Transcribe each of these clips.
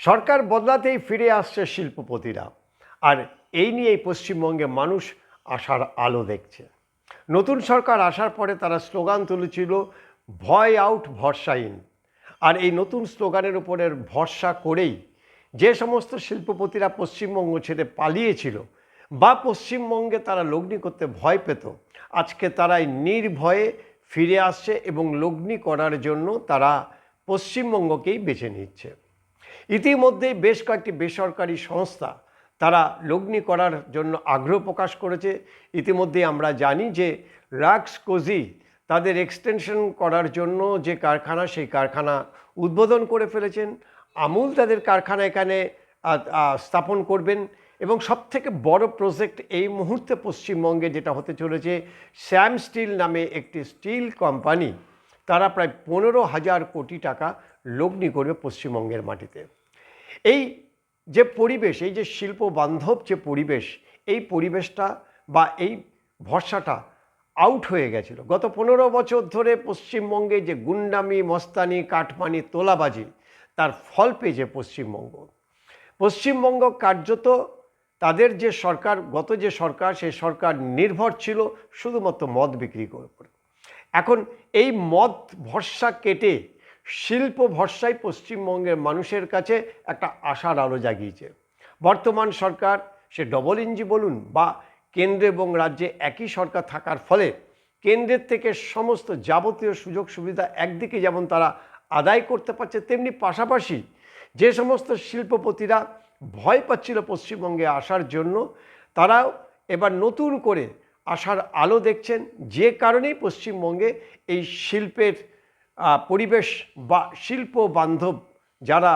সরকার বদলাতেই ফিরে আসছে শিল্পপতিরা, আর এই নিয়েই পশ্চিমবঙ্গে মানুষ আশার আলো দেখছে। নতুন সরকার আসার পরে তারা স্লোগান তুলেছিল, ভয় আউট ভরসা ইন। আর এই নতুন স্লোগানের উপরের ভরসা করেই যে সমস্ত শিল্পপতিরা পশ্চিমবঙ্গ ছেড়ে পালিয়েছিল বা পশ্চিমবঙ্গে তারা লগ্নি করতে ভয় পেত, আজকে তারাই নির্ভয়ে ফিরে আসছে এবং লগ্নি করার জন্য তারা পশ্চিমবঙ্গকেই বেছে নিচ্ছে। ইতিমধ্যেই বেশ কয়েকটি বেসরকারি সংস্থা তারা লগ্নি করার জন্য আগ্রহ প্রকাশ করেছে। ইতিমধ্যেই আমরা জানি যে রাক্স কোজি তাদের এক্সটেনশন করার জন্য যে কারখানা, সেই কারখানা উদ্বোধন করে ফেলেছেন। আমুল তাদের কারখানা এখানে স্থাপন করবেন এবং সবথেকে বড় প্রজেক্ট এই মুহূর্তে পশ্চিমবঙ্গে যেটা হতে চলেছে, শ্যাম স্টিল নামে একটি স্টিল কোম্পানি, তারা প্রায় 15,000 কোটি টাকা লগ্নি করবে পশ্চিমবঙ্গের মাটিতে। এই যে পরিবেশ, এই যে শিল্প বান্ধব যে পরিবেশ, এই পরিবেশটা বা এই ভরসাটা আউট হয়ে গেছিল। গত 15 বছর ধরে পশ্চিমবঙ্গে যে গুন্ডামি, মস্তানি, কাটমানি, তোলাবাজি, তার ফল পেয়েছে পশ্চিমবঙ্গ কার্যত তাদের যে সরকার, গত যে সরকার, সেই সরকার নির্ভর ছিল শুধুমাত্র মদ বিক্রি করে। এখন এই মদ ভরসা কেটে শিল্প ভরসায় পশ্চিমবঙ্গের মানুষের কাছে একটা আশার আলো জাগিয়েছে। বর্তমান সরকার, সে ডবল ইঞ্জি বলুন বা কেন্দ্রে এবং রাজ্যে একই সরকার থাকার ফলে কেন্দ্রের থেকে সমস্ত যাবতীয় সুযোগ সুবিধা একদিকে যেমন তারা আদায় করতে পারছে, তেমনি পাশাপাশি যে সমস্ত শিল্পপতিরা ভয় পাচ্ছিল পশ্চিমবঙ্গে আসার জন্য, তারাও এবার নতুন করে আশার আলো দেখছেন। যে কারণেই পশ্চিমবঙ্গে এই শিল্পের পরিবেশ বা শিল্প বান্ধব যারা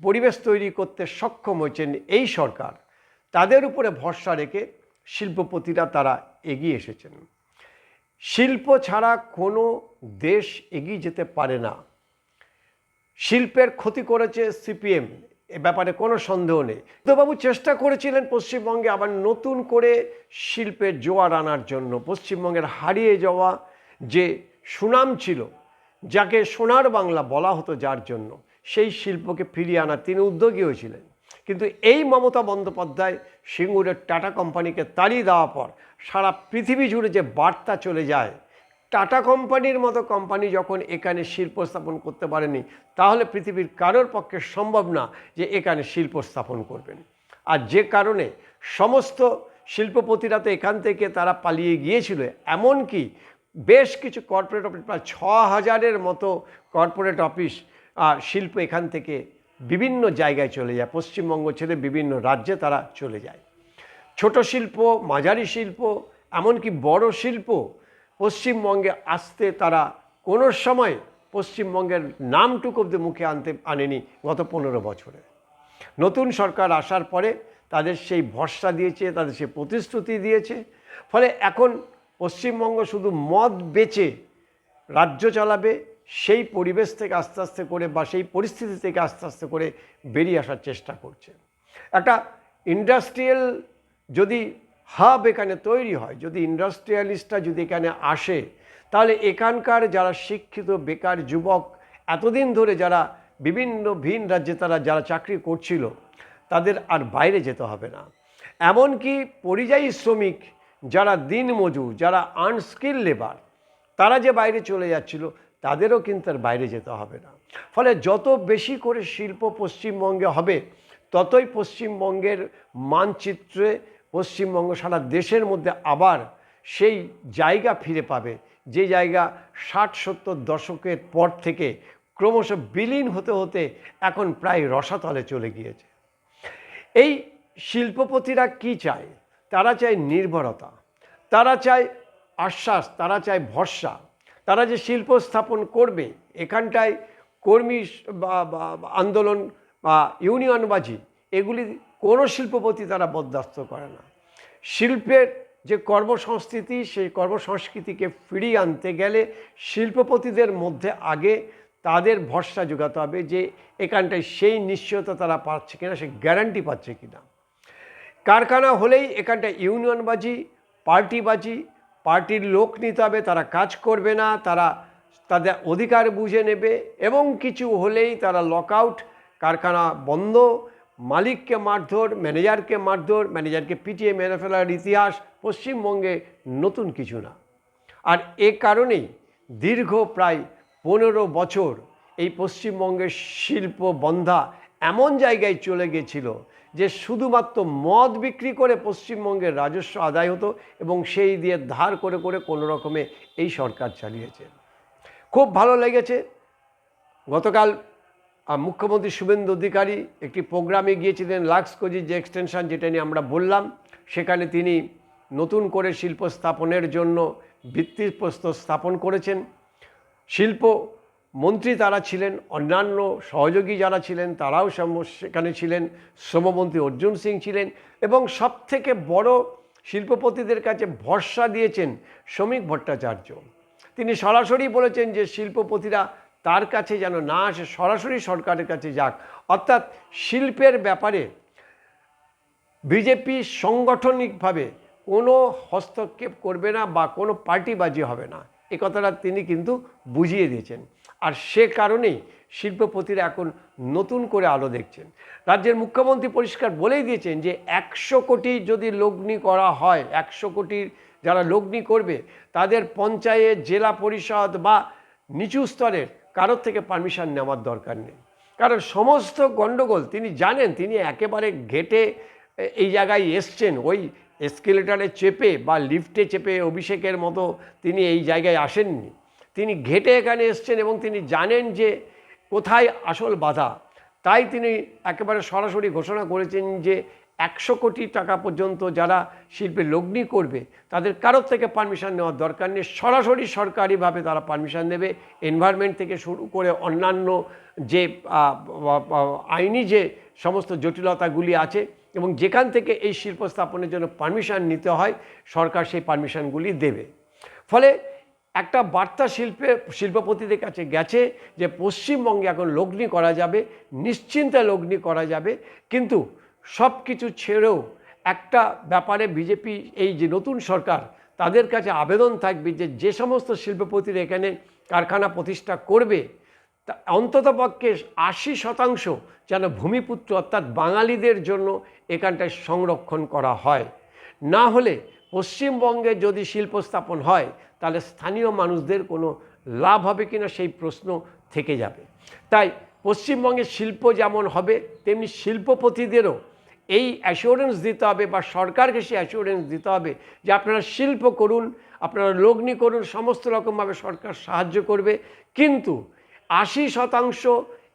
পরিবেশ তৈরি করতে সক্ষম হয়েছেন এই সরকার, তাদের উপরে ভরসা রেখে শিল্পপতিরা তারা এগিয়ে এসেছেন। শিল্প ছাড়া কোনো দেশ এগিয়ে যেতে পারে না। শিল্পের ক্ষতি করেছে সিপিএম, এ ব্যাপারে কোনো সন্দেহ নেই। তো বাবু চেষ্টা করেছিলেন পশ্চিমবঙ্গে আবার নতুন করে শিল্পের জোয়ার আনার জন্য। পশ্চিমবঙ্গের হারিয়ে যাওয়া যে সুনাম ছিল, যাকে সোনার বাংলা বলা হতো যার জন্য, সেই শিল্পকে ফিরিয়ে আনার তিনি উদ্যোগী হয়েছিলেন। কিন্তু এই মমতা বন্দ্যোপাধ্যায় সিঙ্গুরের টাটা কোম্পানিকে তাড়িয়ে দেওয়ার পর সারা পৃথিবী জুড়ে যে বার্তা চলে যায়, টাটা কোম্পানির মতো কোম্পানি যখন এখানে শিল্প স্থাপন করতে পারেনি, তাহলে পৃথিবীর কারোর পক্ষে সম্ভব না যে এখানে শিল্প স্থাপন করবেন। আর যে কারণে সমস্ত শিল্পপতিরা তো এখান থেকে তারা পালিয়ে গিয়েছিল। এমনকি বেশ কিছু কর্পোরেট অফিস, প্রায় 6,000-এর মতো কর্পোরেট অফিস শিল্প এখান থেকে বিভিন্ন জায়গায় চলে যায়, পশ্চিমবঙ্গ ছেড়ে বিভিন্ন রাজ্যে তারা চলে যায়। ছোট শিল্প, মাঝারি শিল্প, এমনকি বড় শিল্প পশ্চিমবঙ্গে আসতে তারা কোনো সময় পশ্চিমবঙ্গের নামটুকু অব্দি মুখে আনেনি গত 15 বছরে। নতুন সরকার আসার পরে তাদের সেই ভরসা দিয়েছে, তাদের সেই প্রতিশ্রুতি দিয়েছে। ফলে এখন পশ্চিমবঙ্গ শুধু মদ বেচে রাজ্য চালাবে, সেই পরিবেশ থেকে আস্তে আস্তে করে বা সেই পরিস্থিতি থেকে আস্তে আস্তে করে বেরিয়ে আসার চেষ্টা করছে। একটা ইন্ডাস্ট্রিয়াল যদি হাব এখানে তৈরি হয়, যদি ইন্ডাস্ট্রিয়ালিস্টরা যদি এখানে আসে, তাহলে এখানকার যারা শিক্ষিত বেকার যুবক, এতদিন ধরে যারা বিভিন্ন ভিন রাজ্যে তারা যারা চাকরি করছিল, তাদের আর বাইরে যেতে হবে না। এমনকি পরিযায়ী শ্রমিক যারা দিনমজুর, যারা আনস্কিল লেবার, তারা যে বাইরে চলে যাচ্ছিল, তাদেরও কিন্তু আর বাইরে যেতে হবে না। ফলে যত বেশি করে শিল্প পশ্চিমবঙ্গে হবে, ততই পশ্চিমবঙ্গের মানচিত্রে পশ্চিমবঙ্গ সারা দেশের মধ্যে আবার সেই জায়গা ফিরে পাবে, যে জায়গা 60-70 দশকের পর থেকে ক্রমশ বিলীন হতে হতে এখন প্রায় রসাতলে চলে গিয়েছে। এই শিল্পপতিরা কি চায়? তারা চায় নির্ভরতা, তারা চায় আশ্বাস, তারা চায় ভরসা। তারা যে শিল্প স্থাপন করবে, এখানটায় কর্মী আন্দোলন বা ইউনিয়নবাজি, এগুলি কোনো শিল্পপতি তারা বরদাস্ত করে না। শিল্পের যে কর্মসংস্কৃতি, সেই কর্মসংস্কৃতিকে ফিরিয়ে আনতে গেলে শিল্পপতিদের মধ্যে আগে তাদের ভরসা জোগাতে হবে যে এখানটায় সেই নিশ্চয়তা তারা পাচ্ছে কিনা, সেই গ্যারান্টি পাচ্ছে কিনা। কারখানা হলেই এখানটায় ইউনিয়নবাজি, পার্টিবাজি, পার্টির লোক নিতে হবে, তারা কাজ করবে না, তারা তাদের অধিকার বুঝে নেবে এবং কিছু হলেই তারা লকআউট, কারখানা বন্ধ, মালিককে মারধর, ম্যানেজারকে মারধর, ম্যানেজারকে পিটিয়ে মেরে ফেলার ইতিহাস পশ্চিমবঙ্গে নতুন কিছু না। আর এ কারণেই দীর্ঘ প্রায় 15 বছর এই পশ্চিমবঙ্গের শিল্প বন্ধা এমন জায়গায় চলে গেছিল যে শুধুমাত্র মদ বিক্রি করে পশ্চিমবঙ্গের রাজস্ব আদায় হতো এবং সেই দিয়ে ধার করে করে কোনো রকমে এই সরকার চালিয়েছে। খুব ভালো লেগেছে গতকাল মুখ্যমন্ত্রী শুভেন্দু অধিকারী একটি প্রোগ্রামে গিয়েছিলেন, লাক্সকোজি যে এক্সটেনশন যেটা নিয়ে আমরা বললাম, সেখানে তিনি নতুন করে শিল্প স্থাপনের জন্য ভিত্তিপ্রস্তর স্থাপন করেছেন। শিল্প মন্ত্রী তারা ছিলেন, অন্যান্য সহযোগী যারা ছিলেন তারাও সেখানে ছিলেন, শ্রমমন্ত্রী অর্জুন সিং ছিলেন এবং সবথেকে বড় শিল্পপতিদের কাছে ভরসা দিয়েছেন শ্রমিক ভট্টাচার্য। তিনি সরাসরি বলেছেন যে শিল্পপতিরা তার কাছে যেন না আসে, সরাসরি সরকারের কাছে যাক, অর্থাৎ শিল্পের ব্যাপারে বিজেপি সাংগঠনিকভাবে কোনো হস্তক্ষেপ করবে না বা কোনো পার্টিবাজি হবে না, এ কথাটা তিনি কিন্তু বুঝিয়ে দিয়েছেন। আর সে কারণেই শিল্পপতিরা এখন নতুন করে আলো দেখছেন। রাজ্যের মুখ্যমন্ত্রী পরিষ্কার বলেই দিয়েছেন যে 100 কোটি যদি লগ্নি করা হয়, 100 কোটির যারা লগ্নি করবে তাদের পঞ্চায়েত, জেলা পরিষদ বা নিচু স্তরের কারোর থেকে পারমিশন নেওয়ার দরকার নেই। কারণ সমস্ত গণ্ডগোল তিনি জানেন, তিনি একেবারে ঘেটে এই জায়গায় এসছেন, ওই এসকেলেটারে চেপে বা লিফটে চেপে অভিষেকের মতো তিনি এই জায়গায় আসেননি। তিনি ঘেটে এখানে এসছেন এবং তিনি জানেন যে কোথায় আসল বাধা। তাই তিনি একেবারে সরাসরি ঘোষণা করেছেন যে 100 কোটি টাকা পর্যন্ত যারা শিল্পে লগ্নি করবে তাদের কারোর থেকে পারমিশন নেওয়ার দরকার নেই, সরাসরি সরকারিভাবে তারা পারমিশন নেবে। এনভায়রনমেন্ট থেকে শুরু করে অন্যান্য যে আইনি যে সমস্ত জটিলতাগুলি আছে এবং যেখান থেকে এই শিল্প স্থাপনের জন্য পারমিশন নিতে হয় সরকার সেই পারমিশনগুলি দেবে। ফলে একটা বার্তা শিল্পপতিদের কাছে গেছে যে পশ্চিমবঙ্গে এখন লগ্নি করা যাবে, নিশ্চিন্তে লগ্নি করা যাবে। কিন্তু সব কিছু ছেড়েও একটা ব্যাপারে বিজেপি এই যে নতুন সরকার তাদের কাছে আবেদন থাকবে যে যে সমস্ত শিল্পপতিরা এখানে কারখানা প্রতিষ্ঠা করবে তা অন্ততপক্ষে 80% যেন ভূমিপুত্র অর্থাৎ বাঙালিদের জন্য এখানটায় সংরক্ষণ করা হয়। না হলে পশ্চিমবঙ্গে যদি শিল্প স্থাপন হয় তাহলে স্থানীয় মানুষদের কোনো লাভ হবে কিনা সেই প্রশ্ন থেকে যাবে। তাই পশ্চিমবঙ্গে শিল্প যেমন হবে তেমনি শিল্পপতিদেরও এই অ্যাসিওরেন্স দিতে হবে বা সরকারকে সেই অ্যাসিওরেন্স দিতে হবে যে আপনারা শিল্প করুন, আপনারা লগ্নি করুন, সমস্ত রকমভাবে সরকার সাহায্য করবে। কিন্তু 80%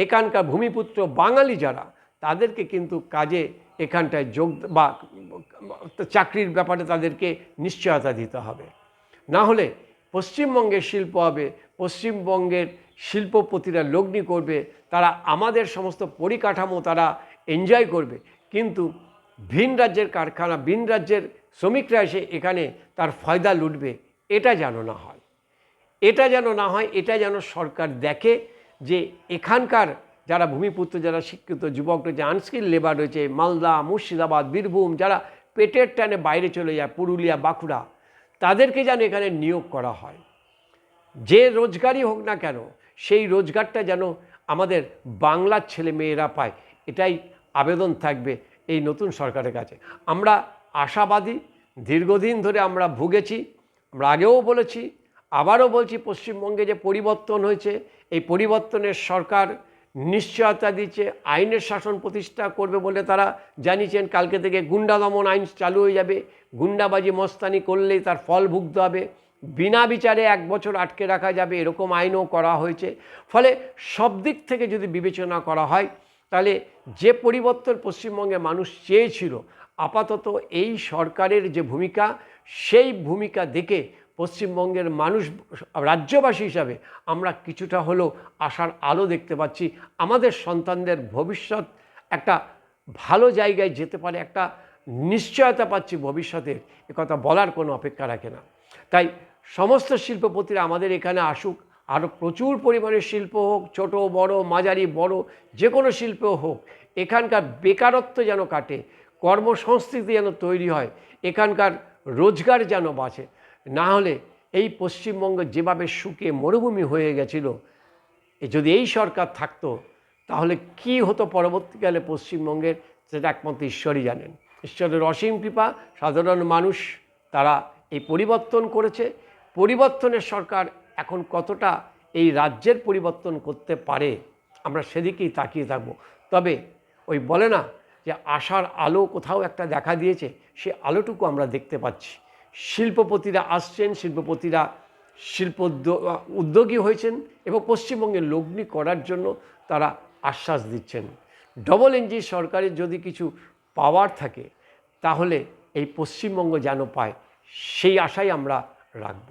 এখানকার ভূমিপুত্র বাঙালি যারা তাদেরকে কিন্তু কাজে এখানটায় যোগ বা চাকরির ব্যাপারে তাদেরকে নিশ্চয়তা দিতে হবে। না হলে পশ্চিমবঙ্গের শিল্প হবে, পশ্চিমবঙ্গের শিল্পপতিরা লগ্নি করবে, তারা আমাদের সমস্ত পরিকাঠামো তারা এনজয় করবে, কিন্তু ভিন রাজ্যের কারখানা, ভিন রাজ্যের শ্রমিকরা এসে এখানে তার ফায়দা লুটবে, এটা যেন না হয়। এটা যেন না হয়, এটা যেন সরকার দেখে যে এখানকার যারা ভূমিপুত্র, যারা শিক্ষিত যুবক রয়েছে, আনস্কিল লেবার রয়েছে, মালদা, মুর্শিদাবাদ, বীরভূম, যারা পেটের টানে বাইরে চলে যায়, পুরুলিয়া, বাঁকুড়া, তাদেরকে যেন এখানে নিয়োগ করা হয়। যে রোজগারই হোক না কেন সেই রোজগারটা যেন আমাদের বাংলার ছেলে মেয়েরা পায়, এটাই আবেদন থাকবে এই নতুন সরকারের কাছে। আমরা আশাবাদী, দীর্ঘদিন ধরে আমরা ভুগেছি, আমরা আগেও বলেছি, আবারও বলছি, পশ্চিমবঙ্গে যে পরিবর্তন হয়েছে এই পরিবর্তনের সরকার নিশ্চয়তা দিচ্ছে, আইনের শাসন প্রতিষ্ঠা করবে বলে তারা জানিয়েছেন। কালকে থেকে গুন্ডা দমন আইন চালু হয়ে যাবে, গুন্ডাবাজি মস্তানি করলেই তার ফল ভুগতে হবে, বিনা বিচারে 1 বছর আটকে রাখা যাবে, এরকম আইনও করা হয়েছে। ফলে সব দিক থেকে যদি বিবেচনা করা হয় তাহলে যে পরিবর্তন পশ্চিমবঙ্গে মানুষ চেয়েছিল, আপাতত এই সরকারের যে ভূমিকা সেই ভূমিকা দেখে পশ্চিমবঙ্গের মানুষ, রাজ্যবাসী হিসাবে আমরা কিছুটা হলেও আশার আলো দেখতে পাচ্ছি। আমাদের সন্তানদের ভবিষ্যৎ একটা ভালো জায়গায় যেতে পারে, একটা নিশ্চয়তা পাচ্ছি ভবিষ্যতের, একথা বলার কোনো অপেক্ষা রাখে না। তাই সমস্ত শিল্পপতিরা আমাদের এখানে আসুক, আরও প্রচুর পরিমাণে শিল্প হোক, ছোট বড় মাঝারি বড় যে কোনো শিল্প হোক, এখানকার বেকারত্ব যেন কাটে, কর্মসংস্কৃতি যেন তৈরি হয়, এখানকার রোজগার যেন বাঁচে। না হলে এই পশ্চিমবঙ্গ যেভাবে শুকিয়ে মরুভূমি হয়ে গেছিল, যদি এই সরকার থাকতো তাহলে কি হতো পরবর্তীকালে পশ্চিমবঙ্গের, সেটা একমাত্র ঈশ্বরই জানেন। ঈশ্বরের অসীম কৃপা, সাধারণ মানুষ তারা এই পরিবর্তন করেছে। পরিবর্তনের সরকার এখন কতটা এই রাজ্যের পরিবর্তন করতে পারে আমরা সেদিকেই তাকিয়ে থাকব। তবে ওই বলে না যে আশার আলো কোথাও একটা দেখা দিয়েছে, সে আলোটুকু আমরা দেখতে পাচ্ছি। শিল্পপতিরা আসছেন, শিল্পপতিরা উদ্যোগী হয়েছেন এবং পশ্চিমবঙ্গে লগ্নি করার জন্য তারা আশ্বাস দিচ্ছেন। ডবল ইঞ্জিন সরকারের যদি কিছু পাওয়ার থাকে তাহলে এই পশ্চিমবঙ্গ যেন পায়, সেই আশাই আমরা রাখব।